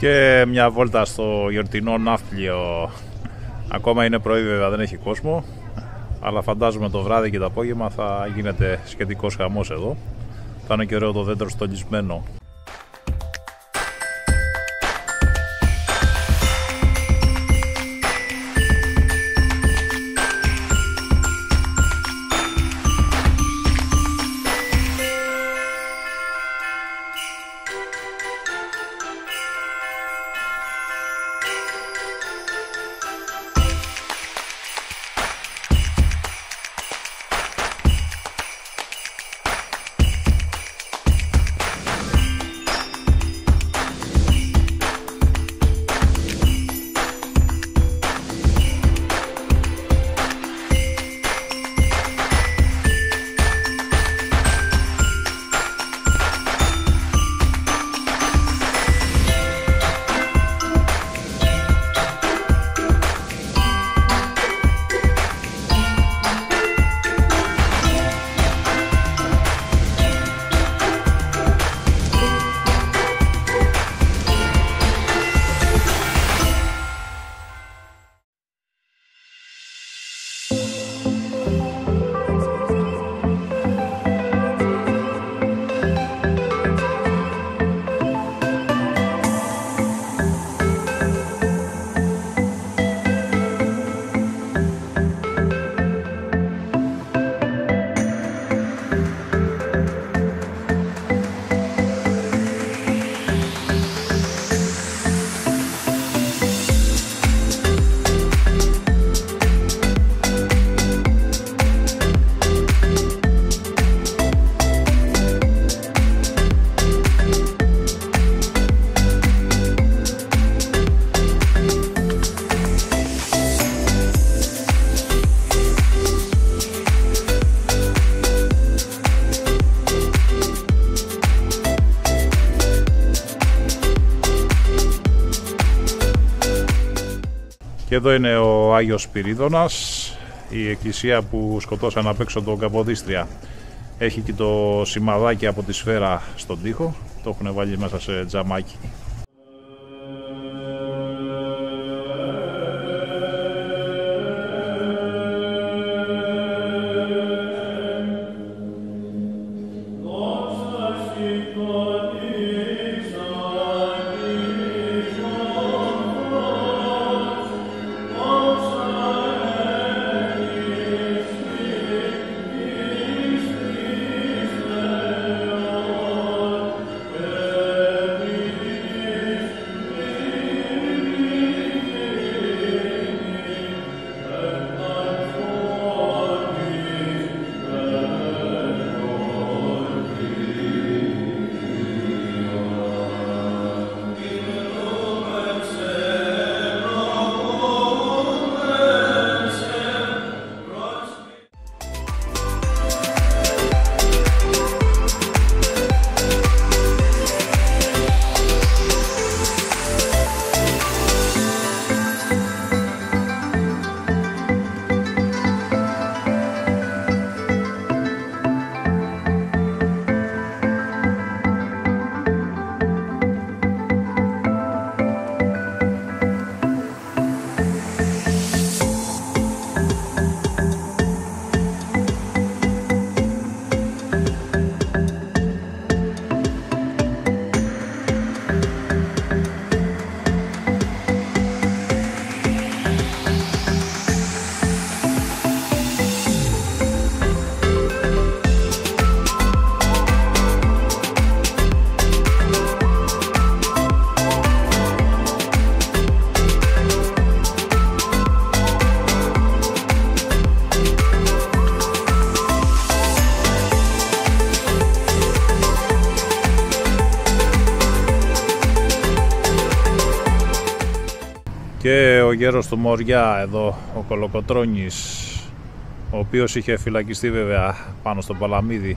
Και μια βόλτα στο γιορτινό ναύπλιο. Ακόμα είναι πρωί βέβαια, δεν έχει κόσμο, αλλά φαντάζομαι το βράδυ και το απόγευμα θα γίνεται σχετικός χαμός εδώ. Θα είναι και ωραίο το δέντρο στολισμένο. Και εδώ είναι ο Άγιος Σπυρίδωνας, η εκκλησία που σκοτώσαν απ' έξω τον Καποδίστρια. Έχει και το σημαδάκι από τη σφαίρα στον τοίχο, το έχουν βάλει μέσα σε τζαμάκι. Και ο γέρος του Μοριά εδώ, ο Κολοκοτρώνης, ο οποίος είχε φυλακιστεί βέβαια πάνω στο Παλαμίδι.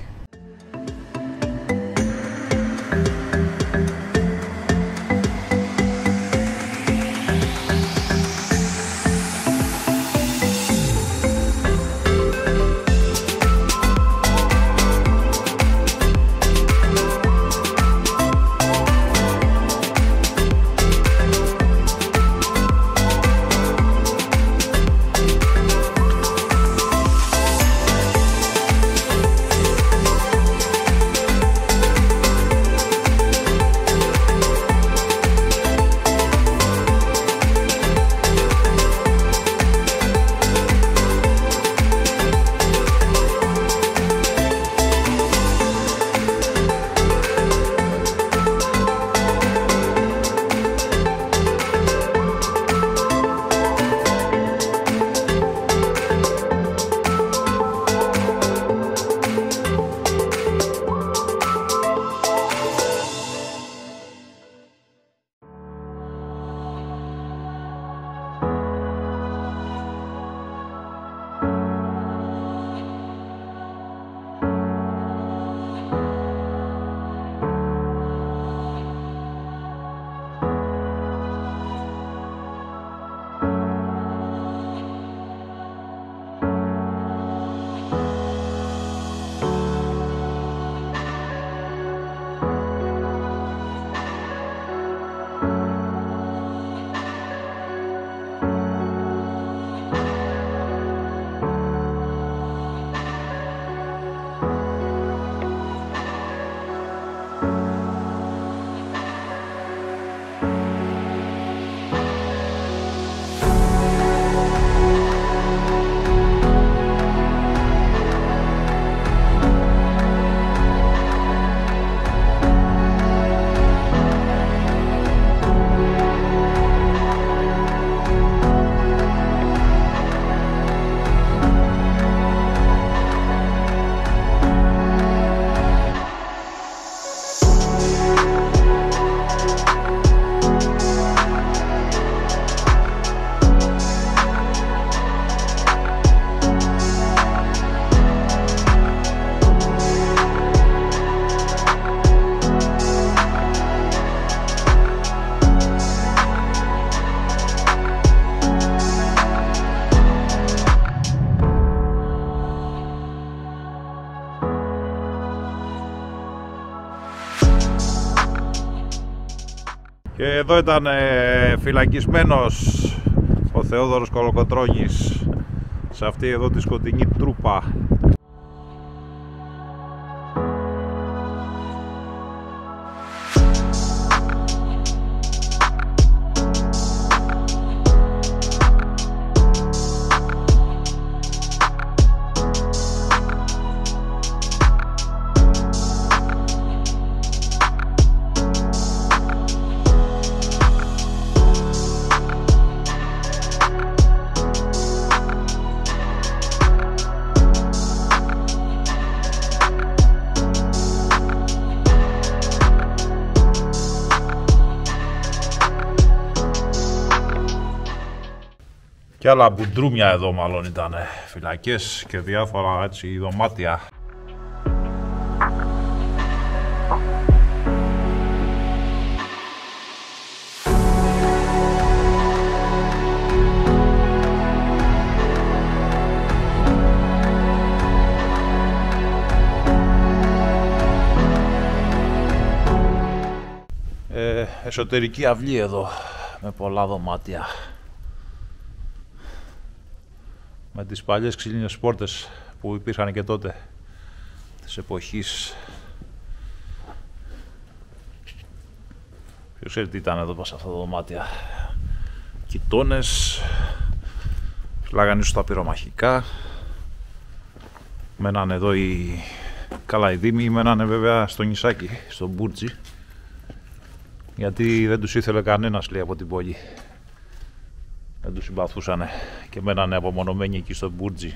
Και εδώ ήταν φυλακισμένος ο Θεόδωρος Κολοκοτρώνης σε αυτή εδώ τη σκοτεινή τρούπα. Και άλλα μπουντρούμια εδώ μάλλον ήταν, φυλακές και διάφορα έτσι δωμάτια. Εσωτερική αυλή εδώ με πολλά δωμάτια. Με τις παλιές ξύλινες πόρτες που υπήρχαν και τότε της εποχής. Ποιος ξέρει τι ήταν εδώ πας αυτά τα δωμάτια. Κοιτώνες, φυλάγαν ίσως τα πυρομαχικά. Μένανε εδώ οι δήμοι, μένανε βέβαια στο νησάκι, στο Μπούρτζι. Γιατί δεν τους ήθελε κανένας, λέει, από την πόλη. Δεν τους συμπαθούσανε και μένανε απομονωμένοι εκεί στο Μπούρτζι.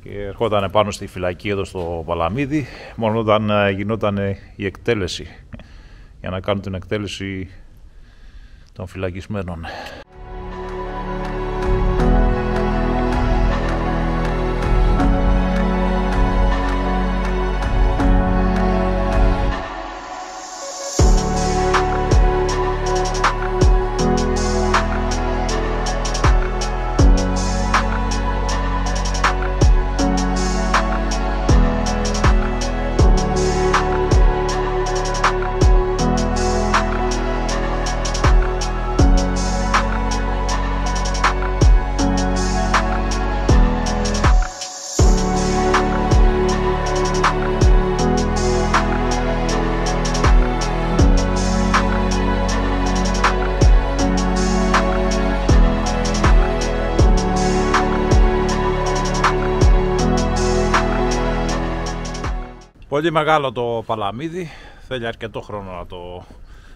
Και ερχότανε πάνω στη φυλακή εδώ στο Παλαμίδι μόνο όταν γινόταν η εκτέλεση, για να κάνουν την εκτέλεση των φυλακισμένων. Πολύ μεγάλο το Παλαμίδι, θέλει αρκετό χρόνο να το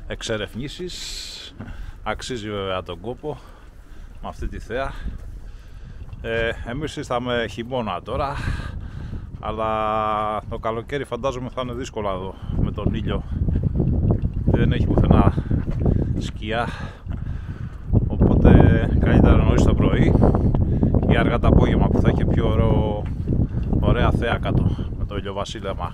εξερευνήσεις. Αξίζει βέβαια τον κόπο με αυτή τη θέα. Εμείς ήρθαμε χειμώνα τώρα, αλλά το καλοκαίρι φαντάζομαι θα είναι δύσκολα εδώ με τον ήλιο. Δεν έχει πουθενά σκιά, οπότε καλύτερα νωρίς το πρωί ή αργά το απόγευμα που θα έχει πιο ωραία θέα κάτω με το ηλιοβασίλεμα.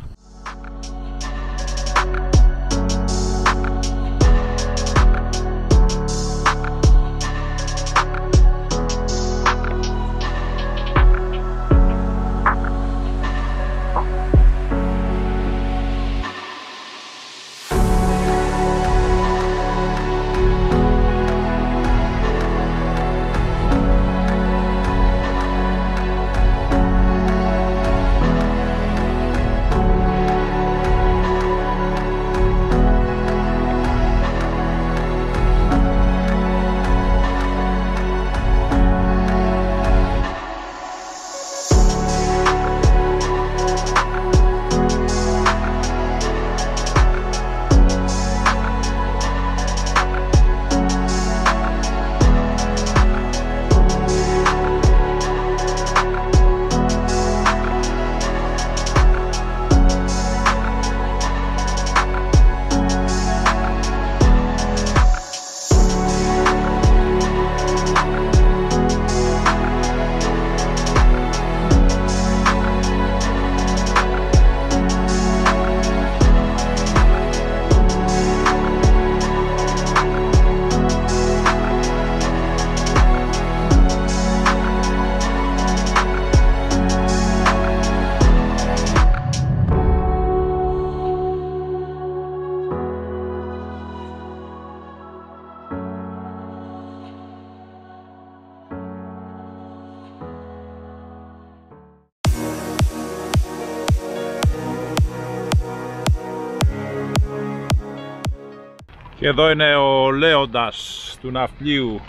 Και εδώ είναι ο Λέοντας του ναυπλίου,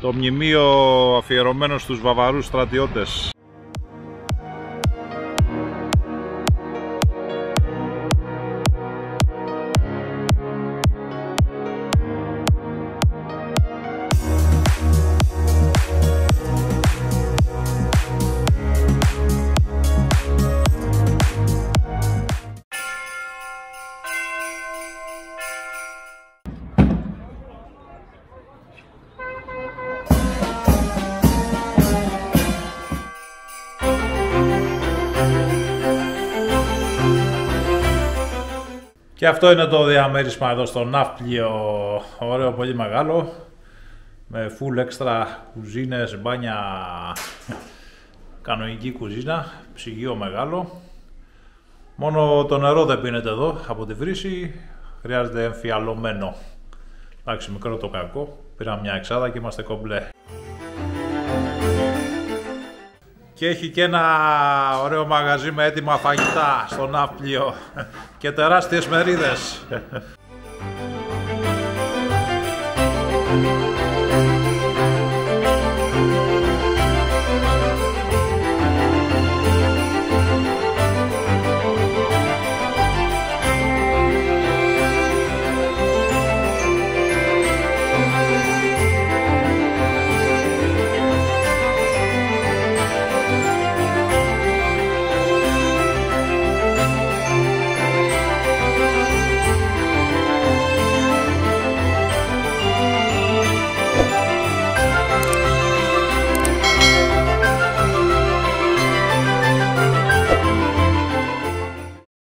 το μνημείο αφιερωμένο στους Βαβαρούς στρατιώτες. Και αυτό είναι το διαμέρισμα εδώ στο ναύπλιο, ωραίο, πολύ μεγάλο, με full έξτρα κουζίνες, μπάνια, κανονική κουζίνα, ψυγείο μεγάλο. Μόνο το νερό δεν πίνεται εδώ από τη βρύση, χρειάζεται εμφιαλωμένο. Εντάξει, μικρό το κακό, πήραμε μια εξάδα και είμαστε κομπλέ. Και έχει και ένα ωραίο μαγαζί με έτοιμα φαγητά στο ναύπλιο και τεράστιες μερίδες.